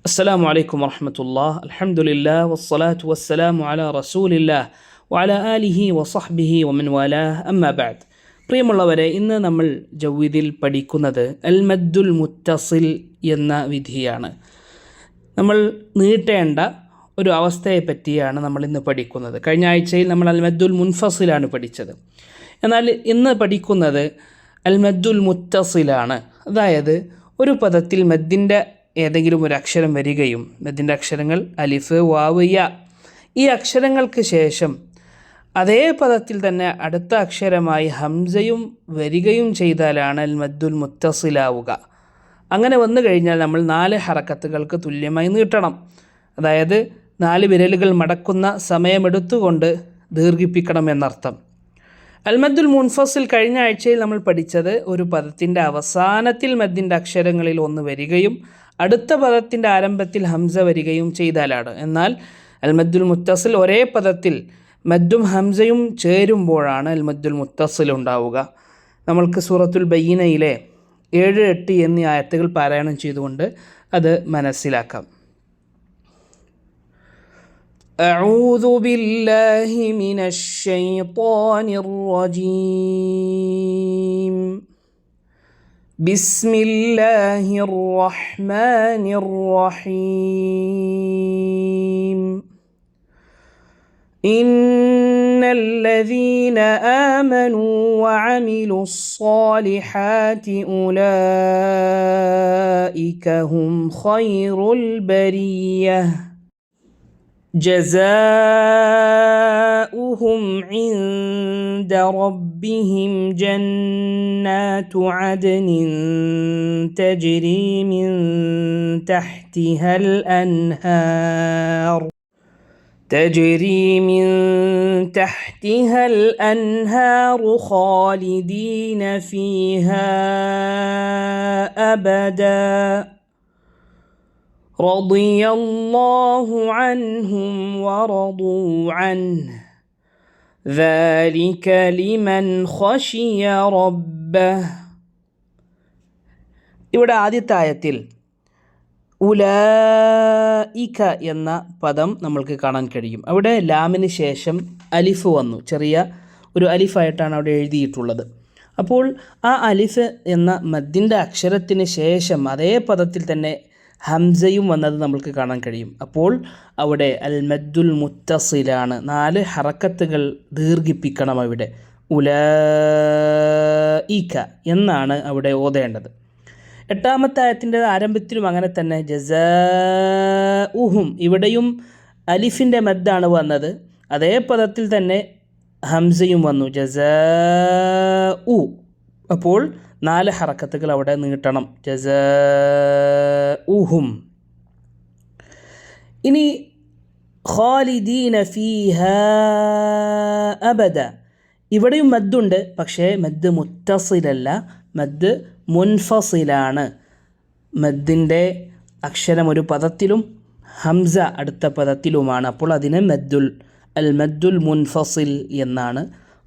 അസ്സലാമു അലൈക്കും വറഹ്മത്തുള്ളാഹി അൽഹംദുലില്ലാഹി വസ്സലാത്തു വസ്സലാമു അലാ റസൂലില്ലാഹി വഅലാ ആലിഹി വസഹ്ബിഹി വമൻ വാലാഹ് അമ്മാ ബഅദ്. പ്രിയമുള്ളവരെ, ഇന്ന് നമ്മൾ ജൗവീദിൽ പഠിക്കുന്നത് അൽ മദ്ദുൽ മുത്തസിൽ എന്ന വിധിയാണ്. നമ്മൾ നീട്ടേണ്ട ഒരു അവസ്ഥയെ പറ്റിയാണ് നമ്മൾ ഇന്ന് പഠിക്കുന്നത്. കഴിഞ്ഞ ആഴ്ചയിൽ നമ്മൾ അൽ മദ്ദുൽ മുൻഫസിലാണ് പഠിച്ചത്. എന്നാൽ ഇന്ന് പഠിക്കുന്നത് അൽ മദ്ദുൽ മുത്തസിലാണ്. അതായത് ഒരു പദത്തിൽ മദ്ദിൻ്റെ ഏതെങ്കിലും ഒരു അക്ഷരം വരികയും മദ്ദിൻ്റെ അക്ഷരങ്ങൾ അലിഫ്, വാവ്, യ ഈ അക്ഷരങ്ങൾക്ക് ശേഷം അതേ പദത്തിൽ തന്നെ അടുത്ത അക്ഷരമായി ഹംസയും വരികയും ചെയ്താലാണ് അൽ മദ്ദുൽ മുത്തസിലാവുക. അങ്ങനെ വന്നു കഴിഞ്ഞാൽ നമ്മൾ 4 ഹറക്കത്തുകൾക്ക് തുല്യമായി നീട്ടണം. അതായത് 4 വിരലുകൾ മടക്കുന്ന സമയമെടുത്തുകൊണ്ട് ദീർഘിപ്പിക്കണം എന്നർത്ഥം. അൽ മദ്ദുൽ മുൻഫസിൽ കഴിഞ്ഞ ആഴ്ചയിൽ നമ്മൾ പഠിച്ചത് ഒരു പദത്തിൻ്റെ അവസാനത്തിൽ മദ്ദിൻ്റെ അക്ഷരങ്ങളിൽ ഒന്ന് വരികയും അടുത്ത പദത്തിൻ്റെ ആരംഭത്തിൽ ഹംസ വരികയും ചെയ്താലാണ്. എന്നാൽ അൽ മദ്ദുൽ മുത്തസിൽ ഒരേ പദത്തിൽ മദ്ദും ഹംസയും ചേരുമ്പോഴാണ് അൽ മദ്ദുൽ മുത്തസിൽ ഉണ്ടാവുക. നമ്മൾക്ക് സൂറത്തുൽ ബയ്യിനയിലെ 7, 8 എന്നീ ആയത്തുകൾ പാരായണം ചെയ്തുകൊണ്ട് അത് മനസ്സിലാക്കാം. أعوذ بالله من الشيطان الرجيم. بسم الله الرحمن الرحيم. إن الذين آمنوا وعملوا الصالحات أولئك هم خير البرية جزاؤهم عند ربهم جنات عدن تجري من تحتها الأنهار خالدين فيها أبدا رضي الله عنهم ورضوا عنه ذلك لمن خشي ربه. ഇവിടെ ആദ്യത്തെ ആയത്തിൽ ഉലൈക എന്ന പദം നമ്മൾക്ക് കാണാൻ കഴിയും. അവിടെ ലാമിന് ശേഷം അലിഫ് വന്നു. ചെറിയ ഒരു അലിഫായിട്ടാണ് അവിടെ എഴുതിയിട്ടുള്ളത്. അപ്പോൾ ആ അലിഫ് എന്ന മദ്ദിൻ്റെ അക്ഷരത്തിന് ശേഷം അതേ പദത്തിൽ തന്നെ ഹംസയും വന്നത് നമ്മൾക്ക് കാണാൻ കഴിയും. അപ്പോൾ അവിടെ അൽ മദ്ദുൽ മുത്തസിലാണ്. 4 ഹറക്കത്തുകൾ ദീർഘിപ്പിക്കണം. അവിടെ ഉലൈക എന്നാണ് അവിടെ ഓതേണ്ടത്. 8ാമത്തെ ആയത്തിൻ്റെ ആരംഭത്തിലും അങ്ങനെ തന്നെ ജസാഉഹും, ഇവിടെയും അലിഫിൻ്റെ മദ്ദാണ് വന്നത്. അതേ പദത്തിൽ തന്നെ ഹംസയും വന്നു, ജസാഉ. അപ്പോൾ 4 ഹറക്കത്തുകൾ അവിടെ നീട്ടണം, ജസാഉഹും. ഇനി ഖാലിദീന ഫീഹാ അബദ, ഇവിടെയും മദ്ദുണ്ട്. പക്ഷേ മദ്ദ് മുത്തസിലല്ല, മദ്ദ് മുൻഫസിലാണ്. മദ്ദിൻ്റെ അക്ഷരം ഒരു പദത്തിലും ഹംസ അടുത്ത പദത്തിലുമാണ്. അപ്പോൾ അതിനെ അൽ മദ്ദുൽ മുൻഫസിൽ എന്നാണ്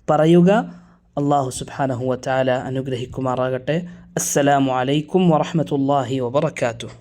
പറയുക. അല്ലാഹു സുബ്ഹാനഹു വ തആല അനുഗ്രഹിക്കുമാറാകട്ടെ. അസ്സലാമു അലൈക്കും വറഹ്മത്തുള്ളാഹി വബറകാതുഹു.